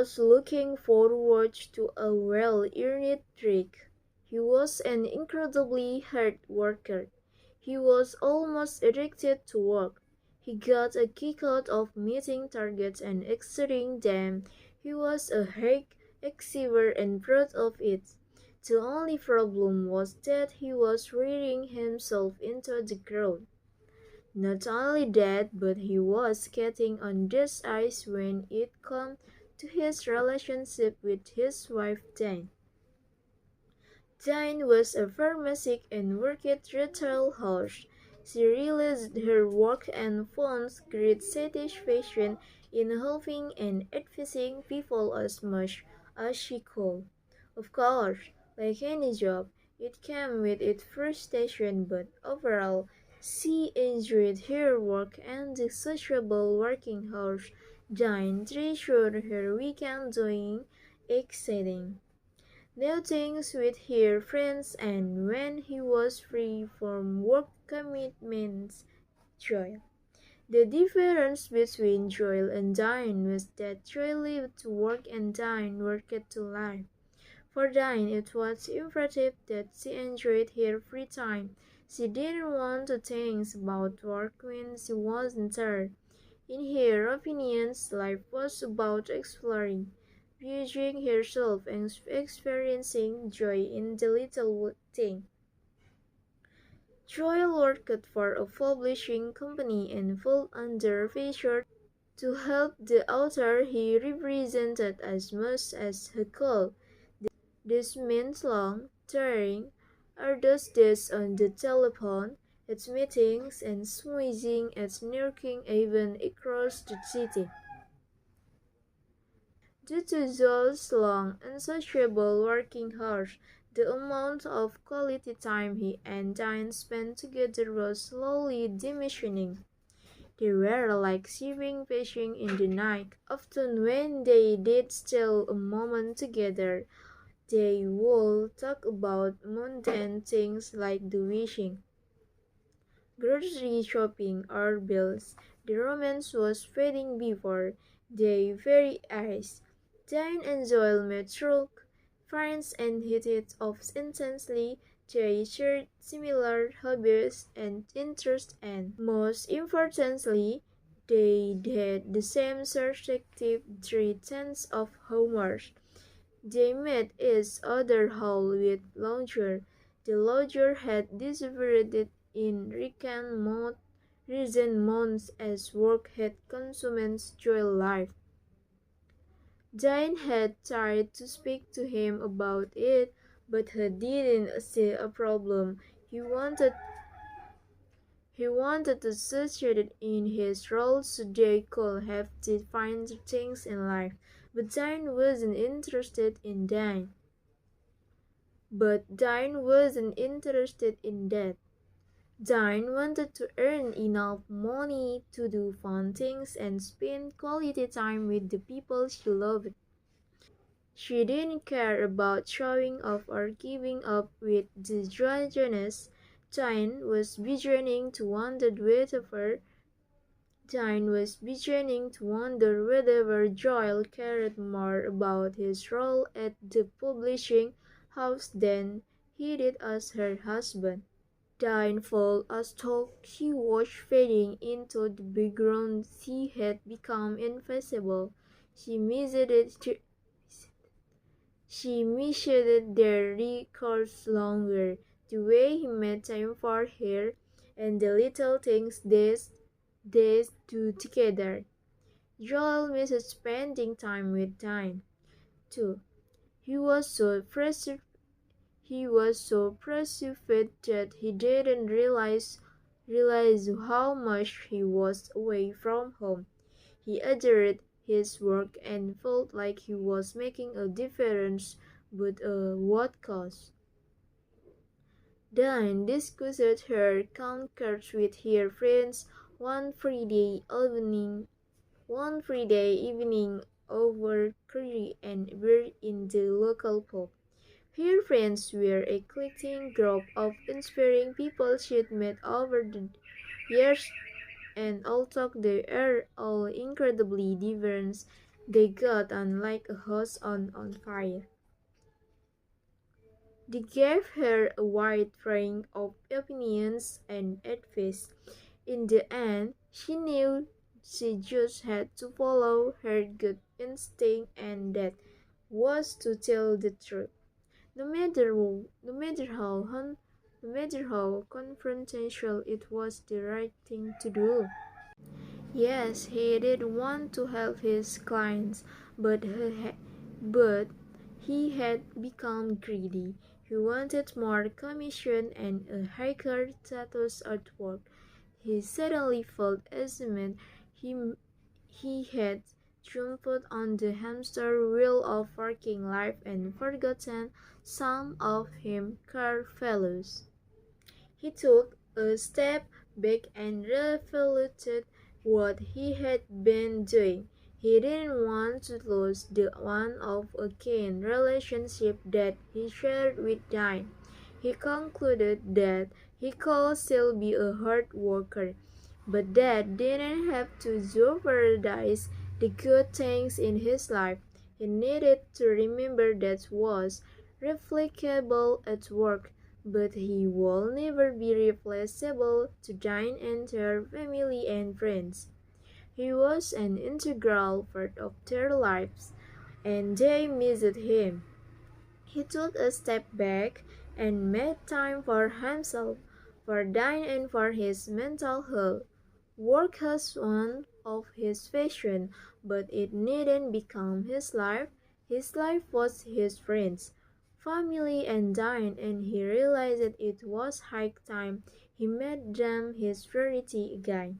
was looking forward to a well-earned break. He was an incredibly hard worker. He was almost addicted to work. He got a kick out of meeting targets and exceeding them. He was a high achiever and proud of it. The only problem was that he was wearing himself into the ground. Not only that, but he was getting on this ice when it came to his relationship with his wife Jane. Jane was a pharmacist and worked retail hours. She realized her work and found great satisfaction in helping and advising people as much as she could. Of course, like any job, it came with its frustration, but overall, she enjoyed her work and the sociable working hours. Jane treasured her weekend doing exciting new things with her friends, and when he was free from work commitments, Joel. The difference between Joel and Diane was that Joel lived to work and Diane worked to live. For Diane, it was imperative that she enjoyed her free time. She didn't want to think about work when she wasn't there. In her opinions, life was about exploring, viewing herself, and experiencing joy in the little thing. Joy worked for a publishing company and felt under pressure to help the author he represented as much as he could. This meant long, tiring, arduous days on the telephone, its meetings, and squeezing its networking even across the city. Due to Joel's long, unsociable working hours, the amount of quality time he and Diane spent together was slowly diminishing. They were like shipping fishing in the night. Often when they did steal a moment together, they would talk about mundane things like the wishing, grocery shopping, or bills. The romance was fading before their very eyes. Jane and Joel met through friends and hit it off intensely. They shared similar hobbies and interests, and most importantly, they had the same subjective sense of humor. They met each other hall with laughter. The laughter had disappeared in recent months as work had consumed Joel's life. Jane had tried to speak to him about it, but he didn't see a problem. He wanted to succeed in his role so they could have defined things in life. But Jane wasn't interested in that. But Diane wasn't interested in that. Diane wanted to earn enough money to do fun things and spend quality time with the people she loved. She didn't care about showing off or giving up with the Jonas. Diane was beginning to wonder whether Joel cared more about his role at the publishing house than he did as her husband. Diane felt as though she was fading into the background. She had become invisible. She missed their records longer, the way he made time for her, and the little things they do together. Joel missed spending time with Diane, too. He was so persuaded that he didn't realize how much he was away from home. He adored his work and felt like he was making a difference, but at what cost? Diane discussed her concerts with her friends one Friday evening over curry and beer in the local pub. Her friends were a eclectic group of inspiring people she'd met over the years, and although they are all incredibly diverse They got on like a house on fire. They gave her a wide range of opinions and advice. In the end, she knew she just had to follow her gut instinct, and that was to tell the truth. No matter, no matter how, no matter how confrontational, it was the right thing to do. Yes, he did want to help his clients, but but he had become greedy. He wanted more commission and a higher status at work. He suddenly felt ashamed. He, he had jumped on the hamster wheel of working life and forgotten some of his core values. He took a step back and reevaluated what he had been doing. He didn't want to lose the one of a keen relationship that he shared with Diane. He concluded that he could still be a hard worker, but that didn't have to jeopardize the good things in his life. He needed to remember that was replicable at work, but he will never be replaceable to Diane and her family and friends. He was an integral part of their lives, and they missed him. He took a step back and made time for himself, for Diane and for his mental health. Work was one of his passions, but it didn't become his life. His life was his friends, family, and Diane, and he realized that it was high time he made them his priority again.